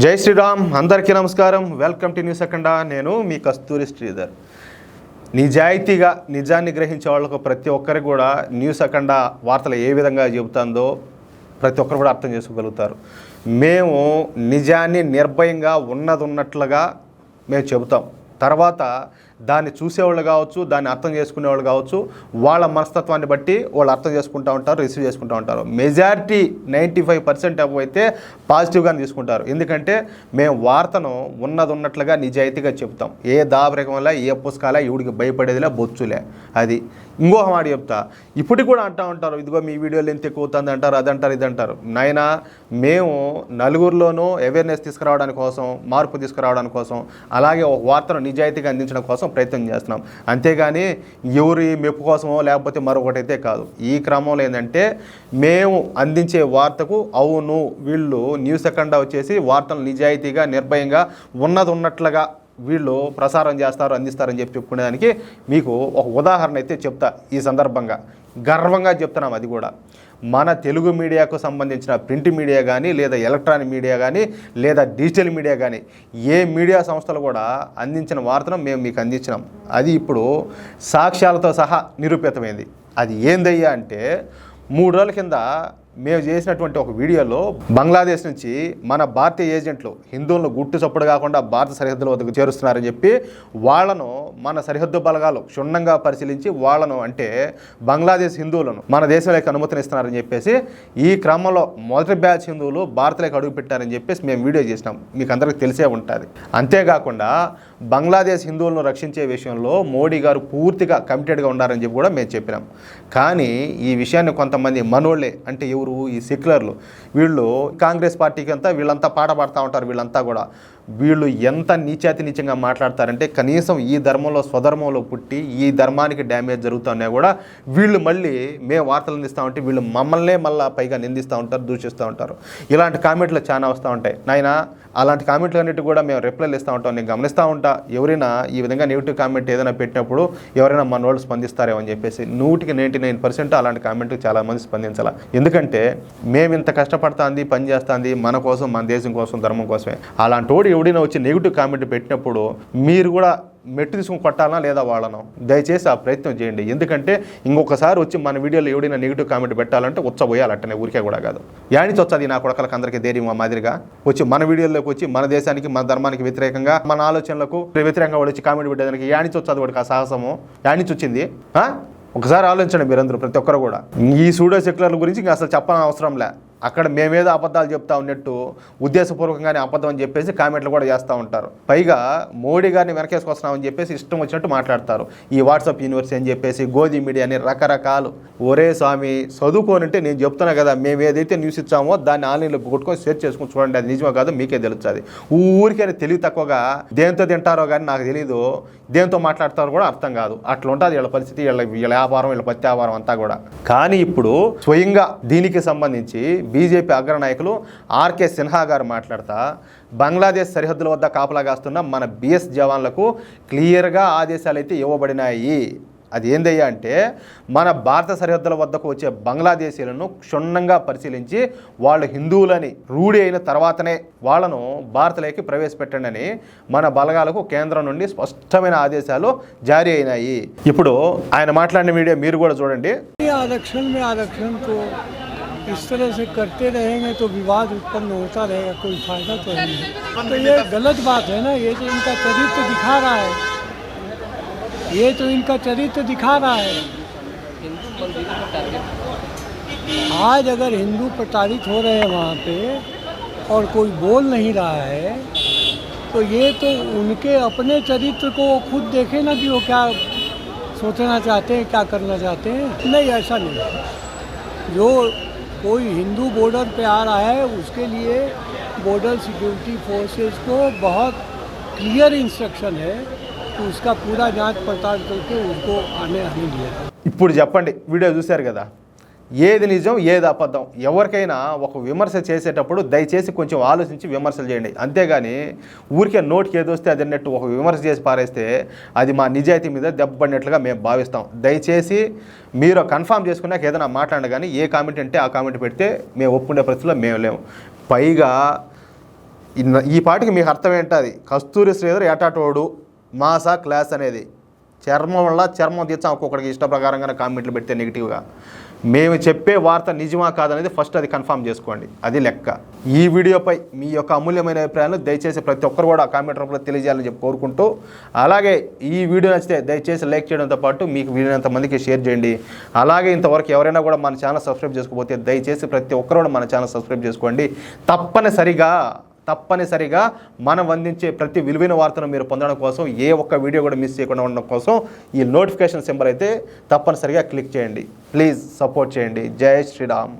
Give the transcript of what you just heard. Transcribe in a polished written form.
జై శ్రీరామ్, అందరికీ నమస్కారం. వెల్కమ్ టు న్యూస్ అఖండ. నేను మీ కస్తూరి శ్రీధర్. నిజాయితీగా నిజాన్ని గ్రహించే వాళ్ళకు ప్రతి ఒక్కరికి కూడా న్యూస్ అఖండ వార్తలు ఏ విధంగా చెబుతుందో ప్రతి ఒక్కరు కూడా అర్థం చేసుకోగలుగుతారు. మేము నిజాన్ని నిర్భయంగా ఉన్నట్లుగా మేము చెబుతాం. తర్వాత దాన్ని చూసేవాళ్ళు కావచ్చు, దాన్ని అర్థం చేసుకునేవాళ్ళు కావచ్చు, వాళ్ళ మనస్తత్వాన్ని బట్టి వాళ్ళు అర్థం చేసుకుంటూ ఉంటారు, రిసీవ్ చేసుకుంటూ ఉంటారు. మెజారిటీ 95% అయితే పాజిటివ్గానే తీసుకుంటారు. ఎందుకంటే మేము వార్తను ఉన్నట్లుగా నిజాయితీగా చెప్తాం. ఏ దాబరికంలా, ఏ పుస్తకాలే, ఎవడికి భయపడేదిలే, బొచ్చులే. అది ఇంకొక మాట చెప్తా. ఇప్పటికి కూడా అంటూ ఉంటారు, ఇదిగో మీ వీడియోలు ఎంత ఎక్కువ అవుతుంది అంటారు, అదంటారు, ఇదంటారు. నాయన, మేము నలుగురిలోనూ అవేర్నెస్ తీసుకురావడానికి కోసం, మార్పు తీసుకురావడానికి కోసం, అలాగే ఒక వార్తను నిజాయితీగా అందించడం కోసం ప్రయత్నం చేస్తున్నాం. అంతేగాని ఎవరి మెప్పు కోసమో లేకపోతే మరొకటి అయితే కాదు. ఈ క్రమంలో ఏంటంటే మేము అందించే వార్తకు అవును వీళ్ళు న్యూస్ అఖండ వచ్చేసి వార్తలు నిజాయితీగా నిర్భయంగా ఉన్నట్లుగా వీళ్ళు ప్రసారం చేస్తారు, అందిస్తారని చెప్పుకునేదానికి మీకు ఒక ఉదాహరణ అయితే చెప్తా. ఈ సందర్భంగా గర్వంగా చెప్తున్నాం. అది కూడా మన తెలుగు మీడియాకు సంబంధించిన ప్రింట్ మీడియా కానీ, లేదా ఎలక్ట్రానిక్ మీడియా కానీ, లేదా డిజిటల్ మీడియా కానీ, ఏ మీడియా సంస్థలు కూడా అందించిన వార్తను మేము మీకు అందించినాం. అది ఇప్పుడు సాక్ష్యాలతో సహా నిరూపితమైంది. అది ఏందయ్యా అంటే 3 రోజుల కింద మేము చేసినటువంటి ఒక వీడియోలో బంగ్లాదేశ్ నుంచి మన భారతీయ ఏజెంట్లు హిందువులను గుట్టు చప్పుడు కాకుండా భారత సరిహద్దుల వద్దకు చేరుస్తున్నారని చెప్పి వాళ్ళను మన సరిహద్దు బలగాలు క్షుణ్ణంగా పరిశీలించి వాళ్ళను, అంటే బంగ్లాదేశ్ హిందువులను మన దేశంలోకి అనుమతినిస్తున్నారని చెప్పేసి ఈ క్రమంలో మొదటి బ్యాచ్ హిందువులు భారత్లోకి అడుగు పెట్టారని చెప్పేసి మేము వీడియో చేసినాం. మీకు అందరికీ తెలిసే ఉంటుంది. అంతేకాకుండా బంగ్లాదేశ్ హిందువులను రక్షించే విషయంలో మోడీ గారు పూర్తిగా కమిటెడ్గా ఉన్నారని చెప్పి కూడా మేము చెప్పినాం. కానీ ఈ విషయాన్ని కొంతమంది మనోళ్ళే, అంటే ఈ సెక్యులర్లు, వీళ్ళు కాంగ్రెస్ పార్టీకి అంతా వీళ్ళంతా పాట పాడుతూ ఉంటారు. వీళ్ళంతా కూడా వీళ్ళు ఎంత నీచంగా మాట్లాడతారంటే, కనీసం ఈ ధర్మంలో స్వధర్మంలో పుట్టి ఈ ధర్మానికి డ్యామేజ్ జరుగుతున్నా కూడా వీళ్ళు మళ్ళీ మేము వార్తలు అందిస్తూ వీళ్ళు మమ్మల్నే మళ్ళీ పైగా నిందిస్తూ ఉంటారు, దూషిస్తూ ఉంటారు. ఇలాంటి కామెంట్లు చాలా వస్తూ ఉంటాయి. నాయన, అలాంటి కామెంట్లు అన్నిటి కూడా మేము రిప్లైలు ఇస్తూ ఉంటాం. నేను గమనిస్తూ ఉంటా, ఎవరైనా ఈ విధంగా నెగిటివ్ కామెంట్ ఏదైనా పెట్టినప్పుడు ఎవరైనా మన వాళ్ళు స్పందిస్తారేమో అని చెప్పేసి 99% అలాంటి కామెంట్లు చాలామంది స్పందించాలి. ఎందుకంటే మేము ఇంత కష్టపడుతుంది, పని చేస్తుంది మన కోసం, మన దేశం కోసం, ధర్మం కోసమే. అలాంటి వాడు ఎవడైనా వచ్చి నెగిటివ్ కామెంట్ పెట్టినప్పుడు మీరు కూడా మెట్టు తీసుకుని కొట్టాలనా లేదా వాళ్ళను? దయచేసి ఆ ప్రయత్నం చేయండి. ఎందుకంటే ఇంకొకసారి వచ్చి మన వీడియోలో ఎవడైనా నెగిటివ్ కామెంట్ పెట్టాలంటే ఉచ్చబోయాలంటనే, ఊరికే కూడా కాదు. యానిచి వచ్చేది నా కొడకలకు అందరికీ ధైర్యం మాదిరిగా వచ్చి మన వీడియోలోకి వచ్చి మన దేశానికి, మన ధర్మానికి వ్యతిరేకంగా, మన ఆలోచనలకు వ్యతిరేకంగా వాడు వచ్చి కామెంట్ పెట్టేదానికి యానిచి వచ్చేది వాడికి ఆ సాహసము యానిచి వచ్చింది. ఒకసారి ఆలోచించండి మీరందరూ, ప్రతి ఒక్కరు కూడా. ఈ సూడో సెక్యులర్ల గురించి ఇంకా అసలు చెప్పని అవసరం లే. అక్కడ మేమేదో అబద్ధాలు చెప్తా ఉన్నట్టు ఉద్దేశపూర్వకంగానే అబద్ధం అని చెప్పేసి కామెంట్లు కూడా చేస్తూ ఉంటారు. పైగా మోడీ గారిని వెనకేసుకొస్తున్నామని చెప్పేసి ఇష్టం వచ్చినట్టు మాట్లాడతారు. ఈ వాట్సాప్ యూనివర్సిటీ అని చెప్పేసి, గోధి మీడియా అని రకరకాలు. ఒరే స్వామి, చదువుకోనంటే నేను చెప్తున్నా కదా, మేము ఏదైతే న్యూస్ ఇచ్చామో దాన్ని ఆన్లైన్లో కొట్టుకొని సెర్చ్ చేసుకుని చూడండి, అది నిజమో కాదు మీకే తెలుస్తుంది. ఊరికైనా తెలివి తక్కువగా దేంతో తింటారో కానీ నాకు తెలీదు, దేంతో మాట్లాడతారో కూడా అర్థం కాదు. అట్లా ఉంటుంది వీళ్ళ పరిస్థితి, వీళ్ళ వ్యాపారం, వీళ్ళ ప్రత్యాపారం అంతా కూడా. కానీ ఇప్పుడు స్వయంగా దీనికి సంబంధించి బీజేపీ అగ్రనాయకులు ఆర్కే సిన్హా గారు మాట్లాడతా, బంగ్లాదేశ్ సరిహద్దుల వద్ద కాపలా కాస్తున్న మన బిఎస్ జవాన్లకు క్లియర్గా ఆదేశాలు అయితే ఇవ్వబడినాయి. అది ఏందయ్యా అంటే, మన భారత సరిహద్దుల వద్దకు వచ్చే బంగ్లాదేశీలను క్షుణ్ణంగా పరిశీలించి వాళ్ళు హిందువులని రూఢి అయిన తర్వాతనే వాళ్ళను భారత్లోకి ప్రవేశపెట్టండి అని మన బలగాలకు కేంద్రం నుండి స్పష్టమైన ఆదేశాలు జారీ అయినాయి. ఇప్పుడు ఆయన మాట్లాడిన వీడియో మీరు కూడా చూడండి. इस तरह से करते रहेंगे तो विवाद उत्पन्न होता रहेगा, कोई फायदा तो नहीं है। तो ये गलत बात है ना। ये तो इनका चरित्र दिखा रहा है, ये तो इनका चरित्र दिखा रहा है। आज अगर हिंदू प्रताड़ित हो रहे हैं वहाँ पे और कोई बोल नहीं रहा है, तो ये तो उनके अपने चरित्र को खुद देखे ना कि वो क्या सोचना चाहते हैं, क्या करना चाहते हैं। नहीं, ऐसा नहीं है। जो कोई हिंदू बॉर्डर पे आ रहा है उसके लिए बॉर्डर सिक्योरिटी फोर्सेस को बहुत क्लियर इंस्ट्रक्शन है कि उसका पूरा जांच पड़ताल करके उसको आने दिया। ఇప్పుడు చెప్పండి, వీడియో చూశారు కదా, ఏది నిజం ఏది అబద్ధం? ఎవరికైనా ఒక విమర్శ చేసేటప్పుడు దయచేసి కొంచెం ఆలోచించి విమర్శలు చేయండి. అంతేగాని ఊరికే నోటికి ఏది వస్తే అది అన్నట్టు ఒక విమర్శ చేసి పారేస్తే అది మా నిజాయితీ మీద దెబ్బపడినట్లుగా మేము భావిస్తాం. దయచేసి మీరు కన్ఫామ్ చేసుకున్నాక ఏదైనా మాట్లాడండి, కానీ ఏ కామెంట్ అంటే ఆ కామెంట్ పెడితే మేము ఒప్పుకునే పరిస్థితిలో మేము లేము. పైగా ఈ పాటికి మీకు అర్థం ఏంటది, కస్తూరి శ్రీధర్ ఏటాటోడు మాసా క్లాస్ అనేది. చర్మం వల్ల చర్మం తీర్చాం ఒక్కొక్కడికి ఇష్ట ప్రకారంగానే కామెంట్లు పెడితే నెగిటివ్గా. మేము చెప్పే వార్త నిజమా కాదనేది ఫస్ట్ అది కన్ఫర్మ్ చేసుకోండి, అది లెక్క. ఈ వీడియోపై మీ యొక్క అమూల్యమైన అభిప్రాయాలను దయచేసి ప్రతి ఒక్కరు కూడా కామెంట్ రూపంలో తెలియజేయాలని చెప్పి కోరుకుంటూ, అలాగే ఈ వీడియో నచ్చితే దయచేసి లైక్ చేయడంతో పాటు మీకు వీలైనంత మందికి షేర్ చేయండి. అలాగే ఇంతవరకు ఎవరైనా కూడా మన ఛానల్ సబ్స్క్రైబ్ చేసుకోకపోతే దయచేసి ప్రతి ఒక్కరు కూడా మన ఛానల్ సబ్స్క్రైబ్ చేసుకోండి. తప్పనిసరిగా మనం అందించే ప్రతి విలువైన వార్తను మీరు పొందడం కోసం, ఏ ఒక్క వీడియో కూడా మిస్ చేయకుండా ఉండడం కోసం ఈ నోటిఫికేషన్ సింబల్ అయితే తప్పనిసరిగా క్లిక్ చేయండి. ప్లీజ్ సపోర్ట్ చేయండి. జై శ్రీరామ్.